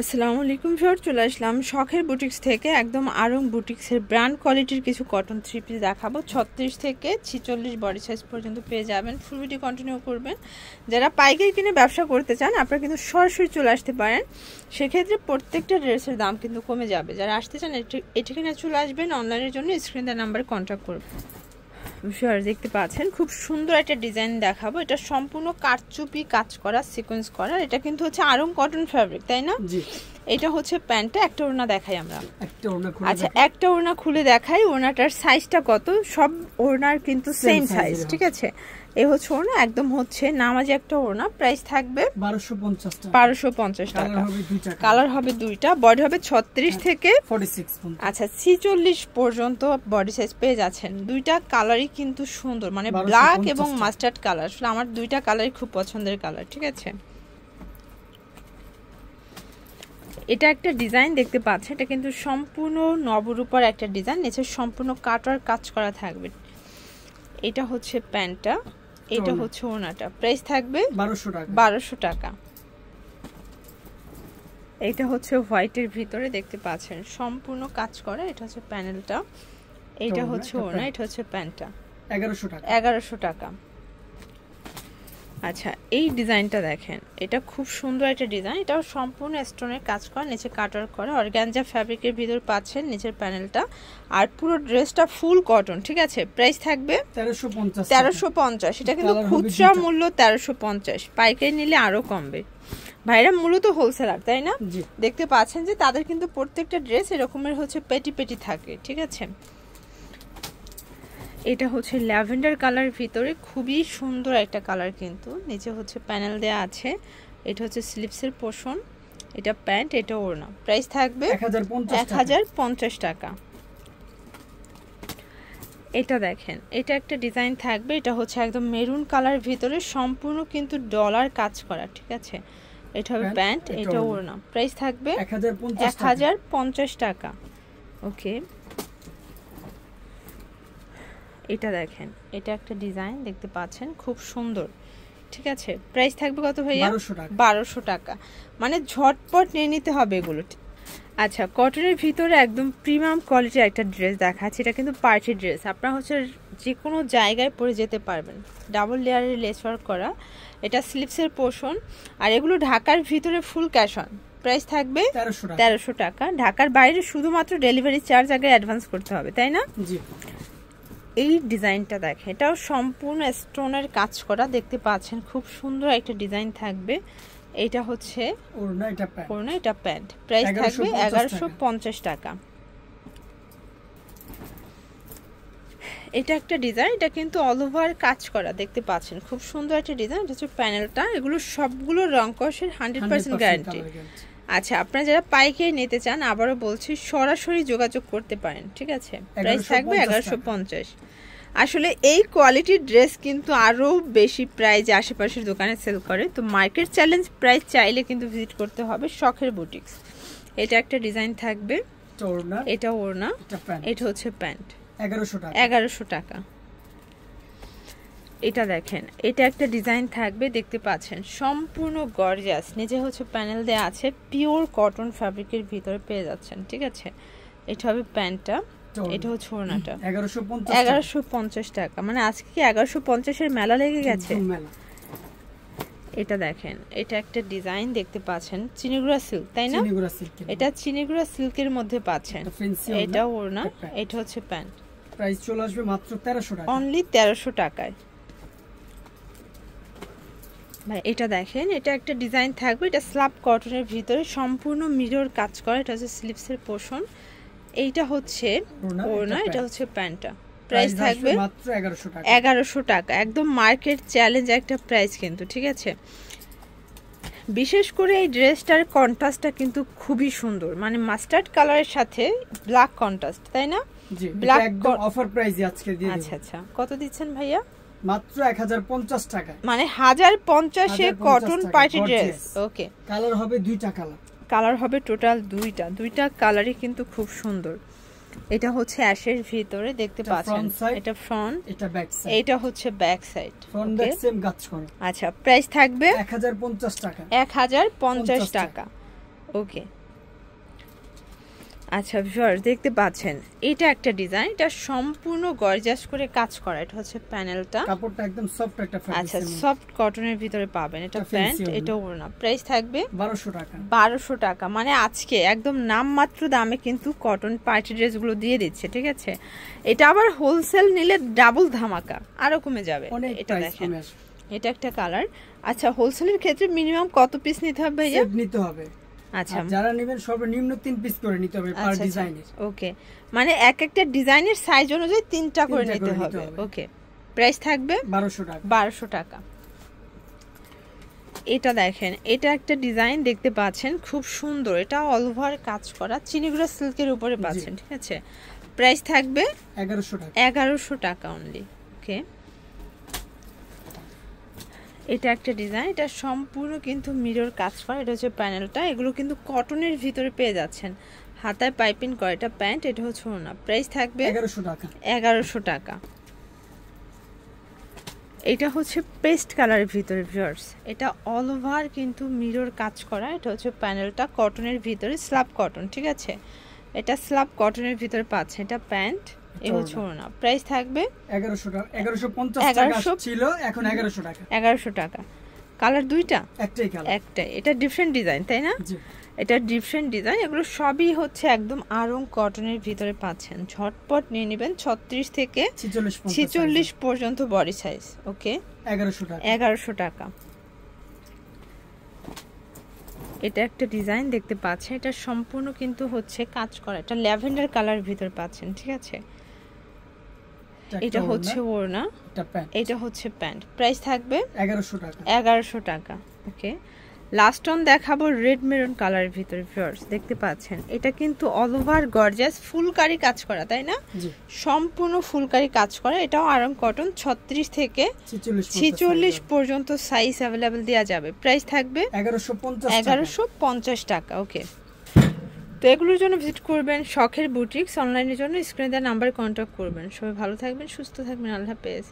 আসসালামু আলাইকুম ভিউয়ার, চলে আসলাম শখের বুটিক্স থেকে। একদম আরং বুটিক্সের ব্র্যান্ড কোয়ালিটির কিছু কটন থ্রি পিস দেখাবো। 36 থেকে 46 বডি সাইজ পর্যন্ত পেয়ে যাবেন। ফুল ভিডিও কন্টিনিউ করবেন। যারা পাইকারি কিনে ব্যবসা করতে চান আপনারা কিন্তু সরাসরি চলে আসতে পারেন, সেক্ষেত্রে প্রত্যেকটা ড্রেসের দাম কিন্তু কমে যাবে। যারা আসতে চান এখানে চলে আসবেন। অনলাইনের জন্য স্ক্রিন দেওয়া নাম্বারে কন্ট্যাক্ট করবেন। দেখতে পাচ্ছেন খুব সুন্দর একটা ডিজাইন দেখাবো। এটা সম্পূর্ণ কারচুপি কাজ করা, সিকোয়েন্স করা। এটা কিন্তু হচ্ছে আরং কটন ফ্যাব্রিক, তাই না? জি। এটা হচ্ছে প্যান্টটা। একটা ওড়না দেখাই আমরা। আচ্ছা, একটা ওড়না খুলে দেখাই। ওড়নাটার সাইজটা কত? সব ওড়নার কিন্তু সেম সাইজ, ঠিক আছে? এই হচ্ছে ওড়না, একদম হচ্ছে নামাজি একটা ওড়না। প্রাইস থাকবে 1250 টাকা। কালার হবে দুইটা, বডি হবে 36 থেকে 46। আচ্ছা, 46 পর্যন্ত বডি সাইজ পেয়ে যাচ্ছেন। দুইটা কালারই কিন্তু সুন্দর, মানে ব্ল্যাক এবং মাস্টার্ড কালার। আসলে আমার দুইটা কালারই খুব পছন্দের কালার, ঠিক আছে? এটা একটা ডিজাইন দেখতে পাচ্ছেন, এটা কিন্তু সম্পূর্ণ নবরূপার একটা ডিজাইন। নিচে সম্পূর্ণ কাটার কাজ করা থাকবে। এটা হচ্ছে প্যান্টটা, এটা হচ্ছে ওড়নাটা। প্রাইস থাকবে 1200 টাকা। এটা হচ্ছে হোয়াইটের ভিতরে দেখতে পাচ্ছেন সম্পূর্ণ কাজ করা। এটা হচ্ছে প্যানেলটা, এটা হচ্ছে ওড়না, এটা হচ্ছে প্যান্টটা। 1100 টাকা। আচ্ছা, এই ডিজাইনটা দেখেন, এটা খুব সুন্দর একটা ডিজাইন। এটাও সম্পূর্ণ স্টোনের কাজ করা, নিচে কাটার করা, অর্গানজা ফ্যাব্রিকের ভিতর পাচ্ছেন নিচের প্যানেলটা। আর পুরো ড্রেসটা ফুল কটন, ঠিক আছে? প্রাইস থাকবে 1350। এটা কিন্তু খুচরা মূল্য 1350, পাইকারি নিলে আরো কমবে। ভাইরা মূলত হোলসেলার, তাই না? দেখতে পাচ্ছেন যে তাদের কিন্তু প্রত্যেকটা ড্রেস এরকমের হচ্ছে পেটি পেটি থাকে, ঠিক আছে? এটা হচ্ছে ল্যাভেন্ডার কালার ভিতরে, খুবই সুন্দর একটা কালার। কিন্তু নিচে হচ্ছে প্যানেল দেয়া আছে। এটা হচ্ছে স্লিপসের পোর্শন, এটা প্যান্ট, এটা ওড়না। প্রাইস থাকবে 1050 টাকা। এটা দেখেন, এটা একটা ডিজাইন থাকবে। এটা হচ্ছে একদম মেরুন কালার ভিতরে, সম্পূর্ণ কিন্তু ডলার কাজ করা, ঠিক আছে? এটা হবে প্যান্ট, এটা ওড়না। প্রাইস থাকবে 1050 টাকা। ওকে, এটা দেখেন, এটা একটা ডিজাইন দেখতে পাচ্ছেন, খুব সুন্দর, ঠিক আছে? প্রাইস থাকবে কত ভাইয়া? 1200 টাকা। মানে ঝটপট নিয়ে নিতে হবে এগুলো। আচ্ছা, কটনের ভিতরে একদম প্রিমিয়াম কোয়ালিটির একটা ড্রেস দেখাচ্ছে। এটা কিন্তু পার্টি ড্রেস, আপনারা হচ্ছে যে কোনো জায়গায় পরে যেতে পারবেন। ডাবল লেয়ারের লেস ওয়ার্ক করা, এটা স্লিপসের পোর্শন। আর এগুলো ঢাকার ভিতরে ফুল ক্যাশ অন। প্রাইস থাকবে 1300 টাকা। ঢাকার বাইরে শুধুমাত্র ডেলিভারি চার্জ আগে অ্যাডভান্স করতে হবে, তাই না? জি। এই ডিজাইনটা দেখেন, এটাও সম্পূর্ণ স্টোনের কাজ করা, দেখতে পাচ্ছেন খুব সুন্দর একটা ডিজাইন থাকবে। এটা হচ্ছে ওড়না, এটা প্যান্ট। প্রাইস থাকবে 1150 টাকা। এটা একটা ডিজাইন, এটা কিন্তু অল ওভার কাজ করা, দেখতে পাচ্ছেন খুব সুন্দর একটা ডিজাইন। এটা হচ্ছে প্যানেলটা। এগুলো সবগুলো রং কষের 100% গ্যারান্টি। আচ্ছা, আপনারা যারা পাইকারি নিতে চান, আবারও বলছি, সরাসরি যোগাযোগ করতে পারেন, ঠিক আছে? প্রাইস থাকবে 1150। আসলে এই কোয়ালিটির ড্রেস কিন্তু আরো বেশি প্রাইজে আশেপাশের দোকানে সেল করে। তো মার্কেট চ্যালেঞ্জ প্রাইস চাইলে কিন্তু ভিজিট করতে হবে শখের বুটিক্স। এটা একটা ডিজাইন থাকবে, এটা ওড়না, এটা হচ্ছে প্যান্ট। 1100 টাকা। এটা দেখেন, এটা একটা ডিজাইন থাকবে, দেখতে পাচ্ছেন সম্পূর্ণ গর্জিয়াস। নিচে হচ্ছে প্যানেল দেয়া আছে, পিওর কটন ফ্যাব্রিকের ভিতরে পেয়ে যাচ্ছেন, ঠিক আছে? এটা হবে প্যান্টটা, এটা হচ্ছে ওড়নাটা। 1150 টাকা। মানে আজকে কি 1150 এর মেলা লেগে গেছে? এটা দেখেন, এটা একটা ডিজাইন দেখতে পাচ্ছেন, চিনিগুড়া সিল্ক, তাই না? এটা চিনিগুড়া সিল্কের মধ্যে পাচ্ছেন। এটা ওড়না, এটা হচ্ছে প্যান্ট। প্রাইস চলে আসবে মাত্র 1300 টাকা, অনলি 1300 টাকায়। ভাই এটা দেখেন, এটা একটা ডিজাইন থাকবে। এটা স্ল্যাব কটনের ভিতরে সম্পূর্ণ মিরর কাজ করা। এটা হচ্ছে স্লিপসের পোর্শন, এইটা হচ্ছে ওড়না, এটা হচ্ছে প্যান্টটা। প্রাইস থাকবে মাত্র 1100 টাকা। 1100 টাকা, একদম মার্কেট চ্যালেঞ্জ একটা প্রাইস কিন্তু, ঠিক আছে? বিশেষ করে এই ড্রেসটার কন্ট্রাস্টটা কিন্তু খুবই সুন্দর, মানে মাস্টার্ড কালারের সাথে ব্ল্যাক কন্ট্রাস্ট, তাই না? জি, ব্ল্যাক একদম অফার প্রাইসে আজকে দিয়ে দিই। আচ্ছা আচ্ছা, কত দিচ্ছেন ভাইয়া? মাত্র 1050 টাকা। মানে 1050 এ কটন পার্টি ড্রেস। ওকে, কালার হবে দুইটা কালার হবে টোটাল দুইটা কালারই কিন্তু খুব সুন্দর। এটা হচ্ছে অ্যাশের ভিতরে, দেখতে পাচ্ছেন। এটা ফ্রন্ট, এটা ব্যাক সাইড, এটা হচ্ছে back side. Front back same কাজ করে। আচ্ছা, প্রাইস থাকবে 1050 টাকা। 1050 টাকা। ওকে আচ্ছা ভিউয়ার্স দেখতে পাচ্ছেন এটা একটা ডিজাইন, এটা সম্পূর্ণ গর্জিয়াস করে কাজ করা। এটা হচ্ছে প্যানেলটা, কাপড়টা একদম সফট একটা ফ্যাব্রিক। আচ্ছা সফট কটনের ভিতরে পাবেন। এটা প্যান্ট, এটা ওড়না। প্রাইস থাকবে 1200 টাকা। 1200 টাকা। মানে আজকে একদম নামমাত্র দামে কিন্তু কটন পার্টি ড্রেসগুলো দিয়ে দিচ্ছে, ঠিক আছে। এটা আবার হোলসেল নিলে ডাবল ধামাকা, আরো কমে যাবে। এটা দেখেন, এটা একটা কালার। আচ্ছা হোলসেলের ক্ষেত্রে মিনিমাম কত পিস নিতে হবে ভাইয়া? সেট নিতে হবে। আচ্ছা যারা নেবেন সর্বনিম্ন 3 পিস করে নিতে হবে পার ডিজাইনের। ওকে, মানে এক একটা ডিজাইনের সাইজ অনুযায়ী 3টা করে নিতে হবে। ওকে, প্রাইস থাকবে 1200 টাকা। 1200 টাকা। এটা দেখেন, এটা একটা ডিজাইন দেখতে পাচ্ছেন, খুব সুন্দর। এটা অল ওভার কাজ করা, চিনিগুড়া সিল্কের উপরে পাচ্ছেন, ঠিক আছে। প্রাইস থাকবে 1100 টাকা। 1100 টাকা অনলি। ওকে, এটা একটা ডিজাইন, এটা সম্পূর্ণ কিন্তু মিরর কাজ করা। এটা হচ্ছে প্যানেলটা, এগুলো কিন্তু কটনের ভিতরে পেয়ে যাচ্ছেন, হাতায় পাইপিং করা। এটা প্যান্ট, এটা হচ্ছে ওড়না। প্রাইস থাকবে 1100 টাকা। 1100 টাকা। এটা হচ্ছে পেস্ট কালারের ভিতরে ভিউয়ার্স, এটা অল ওভার কিন্তু মিরর কাজ করা। এটা হচ্ছে প্যানেলটা কটনের ভিতরে, স্ল্যাব কটন, ঠিক আছে। এটা স্ল্যাব কটনের ভিতরে পাচ্ছে। এটা প্যান্ট, এই হচ্ছে ওড়না। প্রাইস থাকবে 1100 টাকা। 1150 টাকা ছিল, এখন 1100 টাকা। 1100 টাকা। কালার দুইটা? একটাই কালার। একটাই। এটা ডিফারেন্ট ডিজাইন, তাই না? জি, এটা ডিফারেন্ট ডিজাইন। এগুলো সবই হচ্ছে একদম আরং কটনের ভিতরে পাচ্ছেন। ঝটপট নিয়ে নেবেন। 36 থেকে 46 পর্যন্ত বডি সাইজ। ওকে, 1100 টাকা। 1100 টাকা। এটা একটা ডিজাইন দেখতে পাচ্ছেন, এটা সম্পূর্ণ কিন্তু হচ্ছে কাজ করা। এটা ল্যাভেন্ডার কালার ভিতরে পাচ্ছেন, ঠিক আছে। এটা হচ্ছে ওড়না, এটা হচ্ছে প্যান্ট। প্রাইস থাকবে 1100 টাকা। 1100 টাকা। ওকে, লাস্ট অন দেখাবো রেড মেরুন কালারের ভিতরে ভিউয়ার্স, দেখতে পাচ্ছেন। এটা কিন্তু অল ওভার গর্জিয়াস ফুলকারি কাজ করা, তাই না? সম্পূর্ণ ফুলকারি কাজ করা। এটাও আরং কটন। 36 থেকে 46 পর্যন্ত সাইজ অ্যাভেলেবেল দেওয়া যাবে। প্রাইস থাকবে 1150 টাকা। ওকে, তো এগুলোর জন্য ভিজিট করবেন শখের বুটিক্স। অনলাইনের জন্য স্ক্রিনে দেওয়া নাম্বারে কন্ট্যাক্ট করবেন। সবাই ভালো থাকবেন, সুস্থ থাকবেন। আল্লাহ হাফেজ।